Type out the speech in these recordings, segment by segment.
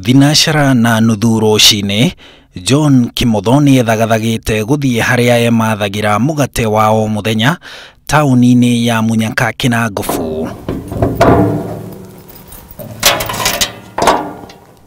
Thinashara na nuthu rũcinĩ, John Kimotho nĩethagathagĩte gũthiĩ harĩa emathagira mũgate wa o mũthenya taũni-inĩ ya Munyaka Kinangofu.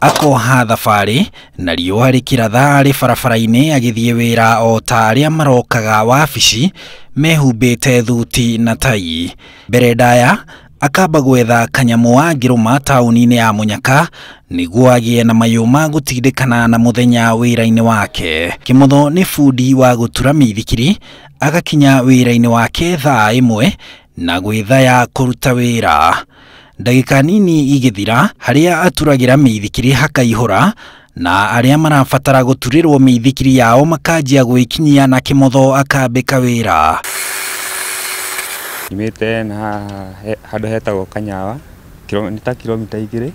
Akoha thabarĩ na riũa rĩkĩratha arĩ barabara-inĩ agĩthiĩ wĩra o ta arĩa marokaga wabici mehumbĩte thuti na tai. Mbere ndaya akamba gwetha kanyamu wa ngĩrũma taũni-inĩ ya Munyaka nĩguo agĩe na mayũ ma gũtindĩkana na mũthenya wĩra-inĩ wake. Kimotho nĩ bundi wa gũtura mĩithikiri, agakinya wĩra-inĩ wake thaa 1 na gwĩthaya kũruta wĩra. Ndagĩka nini igĩthira harĩa aturagĩra mĩithikiri hakaihũra na arĩa marabatara gũturĩrwo mĩithikiri yao makanjia gwĩkinyia na Kimotho akambĩka wĩra. Nimete na handũ hetagwo Kanyawa, nĩ ta kilomita 2.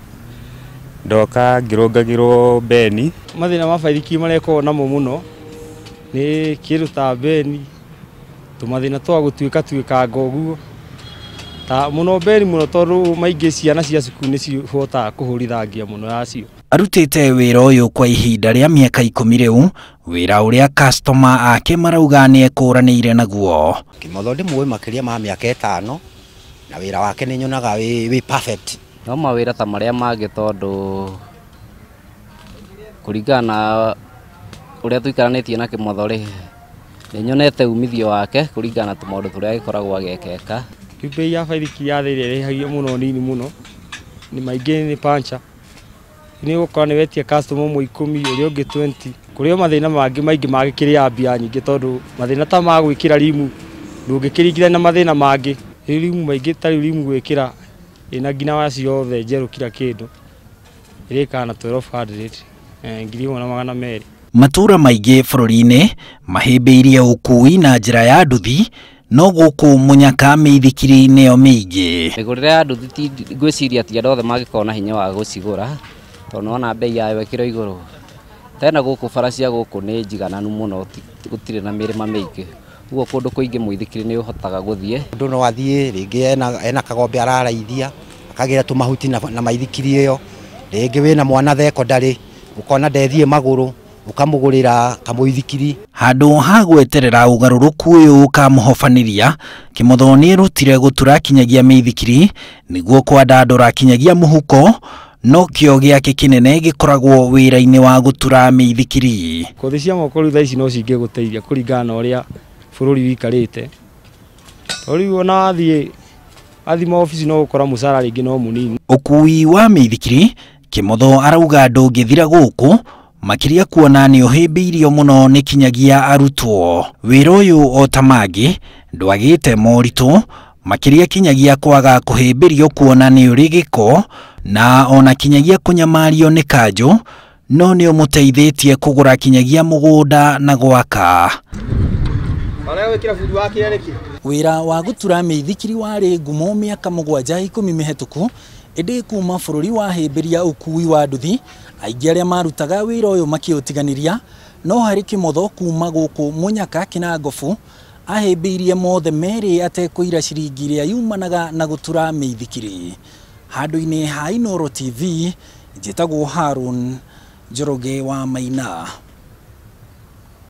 Ndoka ngĩrũngagĩrwo beni. Mathĩna ma baithikiri mareko namo mũno nĩ kĩruta beni, tũmathĩna twa gũtuĩka ngoguo. Ta mũno beni mũno tondũ maingĩ ciana cia cukuru nĩcihotaga kũhũrithangia mũno yacio. Arutĩte wĩra ũyũ kwa ihinda rĩa mĩaka 10 rĩu, wĩra ũrĩa customer ake marauga nĩekũranĩire naguo. Kimotho ndĩmũĩ makĩria ma mĩaka 5 na wĩra wake nĩnyonaga wĩ perfect. No mawĩra ta marĩa mangĩ tondũ kũringana ũrĩa tuikaranĩtie na Kimotho rĩ, nĩnyonete umithio wake kũringana na maũndũ tũrĩa agĩkoragwo agĩkeka. Bei ya baithikiri yathĩrĩ ĩrĩhagio mũno nini mũno, nĩ maingĩ nĩ pancha. Nĩ gũkorwo nĩ wetia customer ũmwe 10 ũrĩa ũngĩ 20. Kũrĩ mathĩna mangĩ maingĩ magĩkĩrĩa mbia nyingĩ tondũ mathĩna ta ma gwĩkĩra rimu ndũngĩkĩringithania na mathĩna mangĩ. Rimu maingĩ ta rimu gwĩkĩra ĩna ngina wa ciothe njerũ kila kĩndũ ĩrĩkana 1200 1,200. Matũra maingĩ bũrũri-inĩ mahĩmbĩirie ũkui na njĩra ya nduthi, no gũkũ Munyaka mĩithikiri nĩyo mĩingĩ. Mĩgũrĩre ya nduthi ngwĩciria ti andũ othe mangĩkorwo na hinya wa gũcigũra tondũ ona bei yayo ĩkĩrĩ igũrũ. Tena gũkũ bara cia gũkũ nĩ njigananu mũno, gũtirĩ na mĩrĩma mĩingĩ. Ũguo kũndũ kũingĩ mũithikiri nĩ ũhotaga gũthiĩ. Mũndũ no athiĩ rĩngĩ ena kagombe araraithia akagĩra tũmahuti na maithikiri ĩyo. Rĩngĩ wĩna mwana thekondarĩ ũkona ndethiĩ magũrũ ukamugurira kamũithikiri. Handũ ha gweterera ũgarũrũku ũyũ ũkamũhobanĩria, Kimotho nĩerutire gũtura kinyagia mĩithikiri nĩguo kwandandũra kinyagia mũhuko, no kĩo gĩake kĩnene gĩkoragwo wĩra-inĩ wa gũtura mĩithikiri. Kothi cia moko rĩu thaa ici no cingĩgũteithia kũringana na ũrĩa bũrũri wikarĩte. Rĩu ona athima ofici no gũkora mũcara rĩngĩ no mũnini. Ũkui wa mĩithikiri, Kimotho arauga ndũngĩthira gũkũ, makĩria kuona nĩ ũhĩmbĩirio mũno nĩ kinyagia arutwo. Wĩra ũyũ o ta mangĩ ndwagĩte moritũ, makĩria kinyagia kwaga kũhĩmbĩrio kuona nĩ ũrĩ gĩko na ona kinyagia kũnyamario nĩ kanjũ, no nĩ ũmũteithĩtie kũgũra kinyagia mũgũnda na gwaka. Wĩra wa gũtura mĩithikiri warĩ ngumo mĩaka 7-10 mĩhetũku, ĩndĩ kuma bũrũri wahĩmbĩria ũkui wa nduthi, aingĩ arĩa marutaga wĩra ũyũ makĩũtiganĩria, no harĩ Kimotho kuma gũkũ Munyaka Kinangofu ahĩmbĩirie mothe merĩ atekũira ciringi ĩrĩa yumanaga na gũtura mĩithikiri. Handũ-inĩ ha Inooro TV, njĩtagwo Harun Njoroge wa Maina.